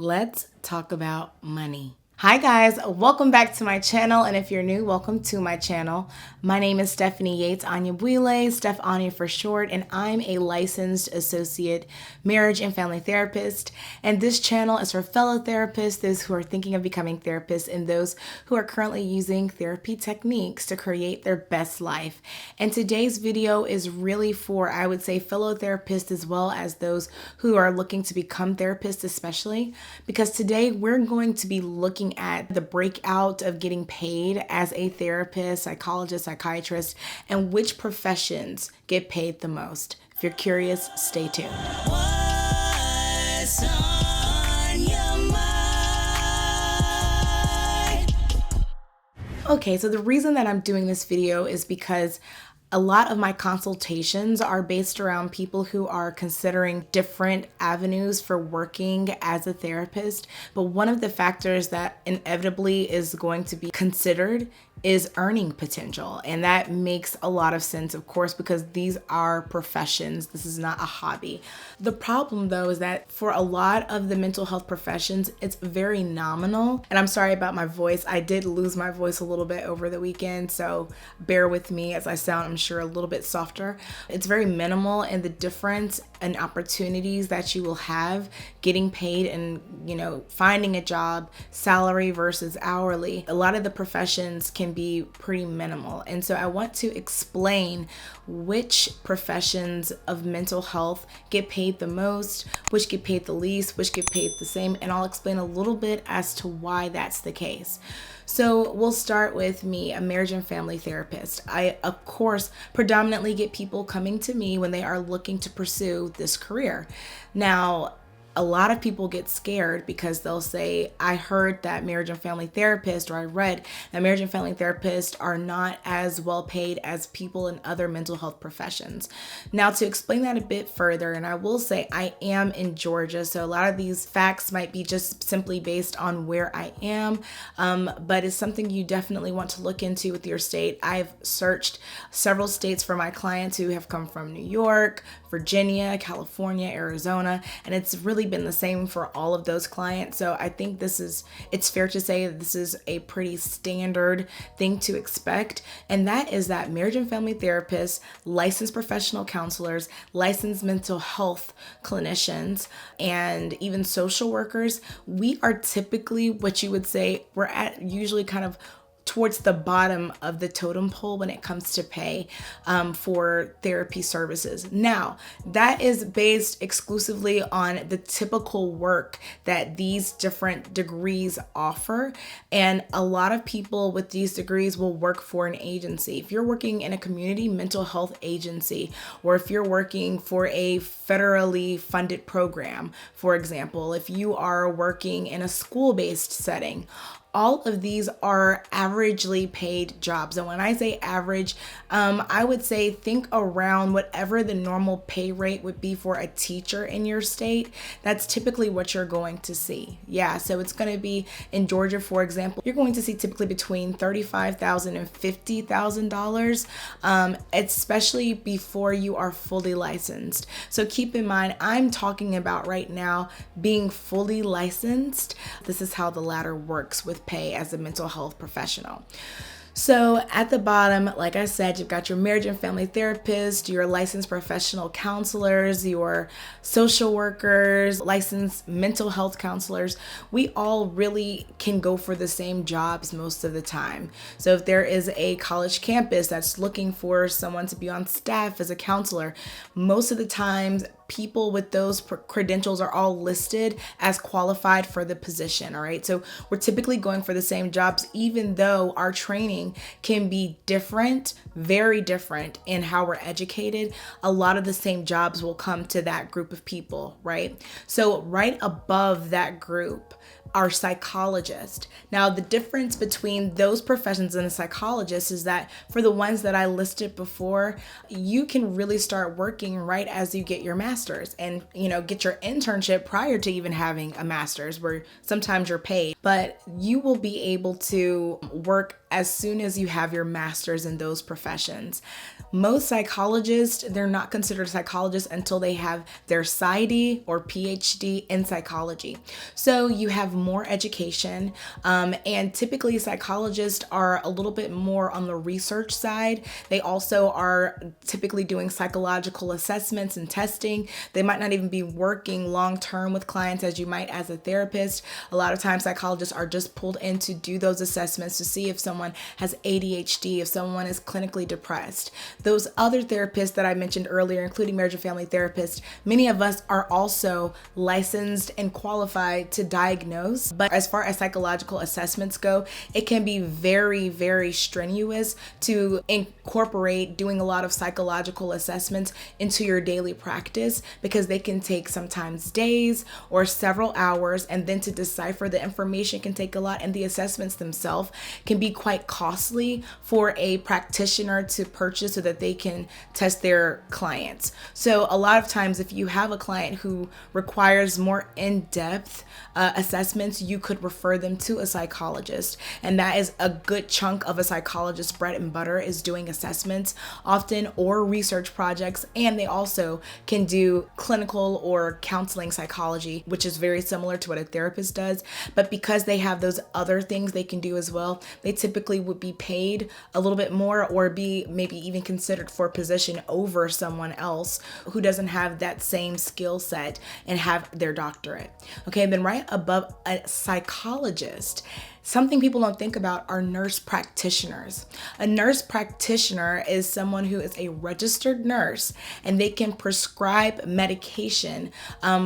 Let's talk about money. Hi guys, welcome back to my channel, and if you're new, welcome to my channel. My name is Stephanie Yates Anya Buile, Steph Anya for short, and I'm a licensed associate marriage and family therapist. And this channel is for fellow therapists, those who are thinking of becoming therapists, and those who are currently using therapy techniques to create their best life. And today's video is really for, I would say, fellow therapists as well as those who are looking to become therapists especially, because today we're going to be looking at the breakout of getting paid as a therapist, psychologist, psychiatrist, and which professions get paid the most. If you're curious, stay tuned. What's on your mind? Okay, so the reason that I'm doing this video is because a lot of my consultations are based around people who are considering different avenues for working as a therapist. But one of the factors that inevitably is going to be considered is earning potential. And that makes a lot of sense, of course, because these are professions. This is not a hobby. The problem, though, is that for a lot of the mental health professions, it's very nominal. And I'm sorry about my voice. I did lose my voice a little bit over the weekend, so bear with me as I sound, I'm sure, a little bit softer. It's very minimal, and the difference and opportunities that you will have getting paid and, finding a job, salary versus hourly, a lot of the professions can be pretty minimal. And so I want to explain which professions of mental health get paid the most, which get paid the least, which get paid the same, and I'll explain a little bit as to why that's the case. So we'll start with me, a marriage and family therapist. I, of course, predominantly get people coming to me when they are looking to pursue this career. Now, a lot of people get scared because they'll say, I heard that marriage and family therapists, or I read that marriage and family therapists are not as well paid as people in other mental health professions. Now, to explain that a bit further, and I will say I am in Georgia, so a lot of these facts might be just simply based on where I am, but it's something you definitely want to look into with your state. I've searched several states for my clients who have come from New York, Virginia, California, Arizona, and it's really been the same for all of those clients. So I think it's fair to say that this is a pretty standard thing to expect. And that is that marriage and family therapists, licensed professional counselors, licensed mental health clinicians, and even social workers, we are typically what you would say we're at usually kind of towards the bottom of the totem pole when it comes to pay for therapy services. Now, that is based exclusively on the typical work that these different degrees offer. And a lot of people with these degrees will work for an agency. If you're working in a community mental health agency, or if you're working for a federally funded program, for example, if you are working in a school-based setting, all of these are averagely paid jobs. And when I say average, I would say think around whatever the normal pay rate would be for a teacher in your state. That's typically what you're going to see. Yeah, so it's going to be in Georgia, for example, you're going to see typically between $35,000 and $50,000, especially before you are fully licensed. So keep in mind, I'm talking about right now being fully licensed. This is how the ladder works with pay as a mental health professional. So at the bottom, like I said, you've got your marriage and family therapist, your licensed professional counselors, your social workers, licensed mental health counselors. We all really can go for the same jobs most of the time. So if there is a college campus that's looking for someone to be on staff as a counselor, most of the times people with those credentials are all listed as qualified for the position, all right? So we're typically going for the same jobs, even though our training can be different, very different in how we're educated. A lot of the same jobs will come to that group of people, right? So right above that group are psychologists. Now, the difference between those professions and a psychologist is that for the ones that I listed before, you can really start working right as you get your master's and, get your internship prior to even having a master's, where sometimes you're paid, but you will be able to work as soon as you have your master's in those professions. Most psychologists, they're not considered psychologists until they have their PsyD or PhD in psychology. So you have more education, and typically psychologists are a little bit more on the research side. They also are typically doing psychological assessments and testing. They might not even be working long-term with clients as you might as a therapist. A lot of times psychologists are just pulled in to do those assessments to see if someone has ADHD, if someone is clinically depressed. Those other therapists that I mentioned earlier, including marriage and family therapists, many of us are also licensed and qualified to diagnose. But as far as psychological assessments go, it can be very, very strenuous to incorporate doing a lot of psychological assessments into your daily practice, because they can take sometimes days or several hours, and then to decipher the information can take a lot, and the assessments themselves can be quite costly for a practitioner to purchase so that they can test their clients. So a lot of times if you have a client who requires more in-depth assessments, you could refer them to a psychologist. And that is a good chunk of a psychologist's bread and butter, is doing assessments often or research projects. And they also can do clinical or counseling psychology, which is very similar to what a therapist does. But because they have those other things they can do as well, they typically would be paid a little bit more, or be maybe even considered for a position over someone else who doesn't have that same skill set and have their doctorate. Okay, and then right above a psychologist, something people don't think about are nurse practitioners. A nurse practitioner is someone who is a registered nurse, and they can prescribe medication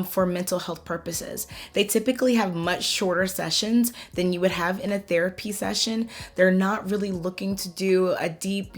for mental health purposes. They typically have much shorter sessions than you would have in a therapy session. They're not really looking to do a deep,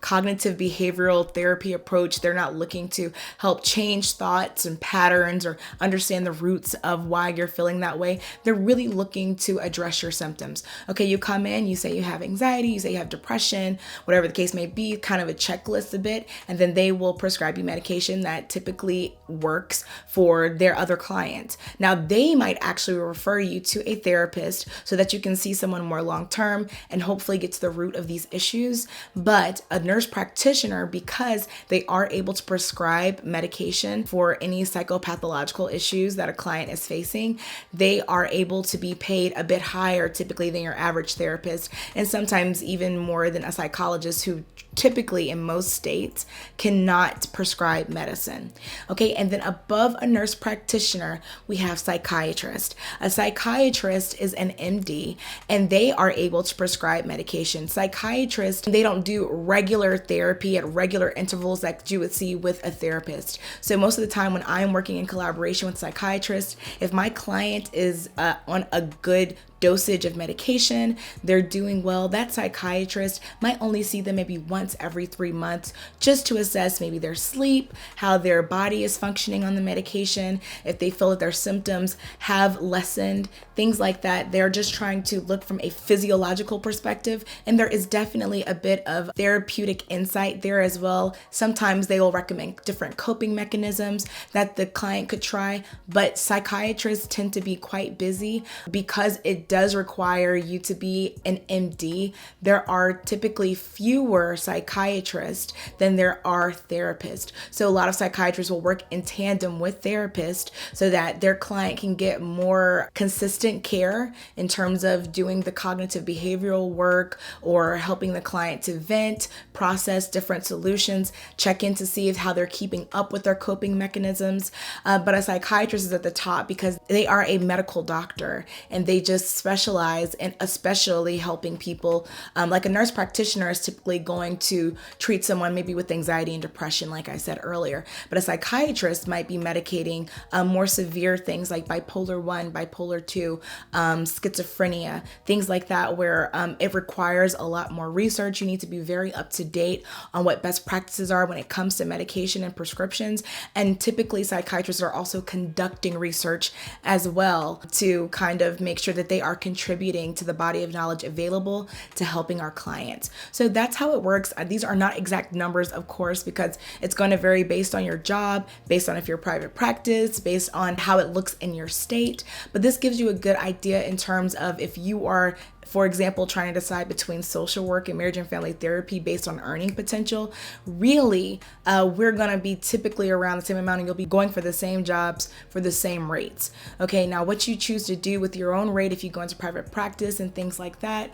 cognitive behavioral therapy approach. They're not looking to help change thoughts and patterns or understand the roots of why you're feeling that way. They're really looking to address your symptoms. Okay, you come in, you say you have anxiety, you say you have depression, whatever the case may be, kind of a checklist a bit, and then they will prescribe you medication that typically works for their other clients. Now, they might actually refer you to a therapist so that you can see someone more long-term and hopefully get to the root of these issues. But a nurse practitioner, because they are able to prescribe medication for any psychopathological issues that a client is facing, they are able to be paid a bit higher typically than your average therapist, and sometimes even more than a psychologist, who typically in most states cannot prescribe medicine. Okay, and then above a nurse practitioner, we have psychiatrist. A psychiatrist is an MD, and they are able to prescribe medication. Psychiatrists, they don't do regular therapy at regular intervals like you would see with a therapist. So most of the time when I'm working in collaboration with psychiatrists, if my client is on a good dosage of medication, they're doing well, that psychiatrist might only see them maybe once every 3 months, just to assess maybe their sleep, how their body is functioning on the medication, if they feel that their symptoms have lessened, things like that. They're just trying to look from a physiological perspective, and there is definitely a bit of therapeutic insight there as well. Sometimes they will recommend different coping mechanisms that the client could try, but psychiatrists tend to be quite busy because it does require you to be an MD. There are typically fewer psychiatrists than there are therapists. So a lot of psychiatrists will work in tandem with therapists so that their client can get more consistent care in terms of doing the cognitive behavioral work or helping the client to vent, process different solutions, check in to see how they're keeping up with their coping mechanisms. But a psychiatrist is at the top because they are a medical doctor and they just specialize in especially helping people. Like a nurse practitioner is typically going to treat someone maybe with anxiety and depression, like I said earlier. But a psychiatrist might be medicating more severe things like bipolar 1, bipolar 2, schizophrenia, things like that, where it requires a lot more research. You need to be very up to date on what best practices are when it comes to medication and prescriptions. And typically psychiatrists are also conducting research as well to kind of make sure that they are contributing to the body of knowledge available to helping our clients. So that's how it works. These are not exact numbers, of course, because it's going to vary based on your job, based on if you're private practice, based on how it looks in your state. But this gives you a good idea in terms of if you are for example, trying to decide between social work and marriage and family therapy based on earning potential, really, we're going to be typically around the same amount, and you'll be going for the same jobs for the same rates. Okay, now what you choose to do with your own rate, if you go into private practice and things like that,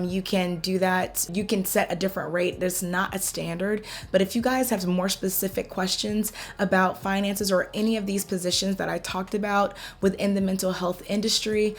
you can do that. You can set a different rate. There's not a standard, but if you guys have some more specific questions about finances or any of these positions that I talked about within the mental health industry,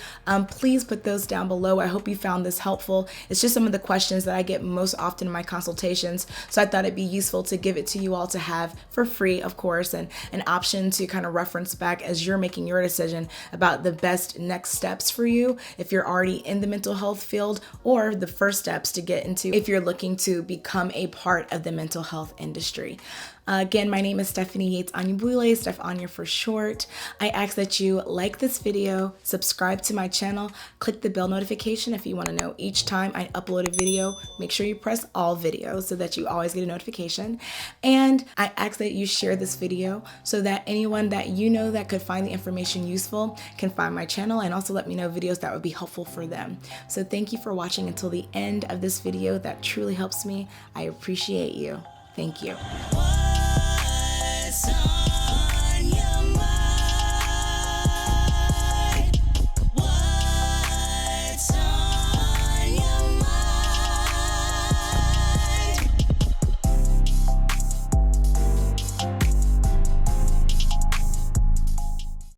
please put those down below. I hope you found this helpful. It's just some of the questions that I get most often in my consultations, so I thought it'd be useful to give it to you all to have for free, of course, and an option to kind of reference back as you're making your decision about the best next steps for you if you're already in the mental health field, or the first steps to get into if you're looking to become a part of the mental health industry. Again, my name is Stephanie Yates Anyabwile, Steph Anya for short. I ask that you like this video, subscribe to my channel, click the bell notification if you want to know each time I upload a video. Make sure you press all videos so that you always get a notification. And I ask that you share this video so that anyone that you know that could find the information useful can find my channel, and also let me know videos that would be helpful for them. So thank you for watching until the end of this video. That truly helps me. I appreciate you. Thank you.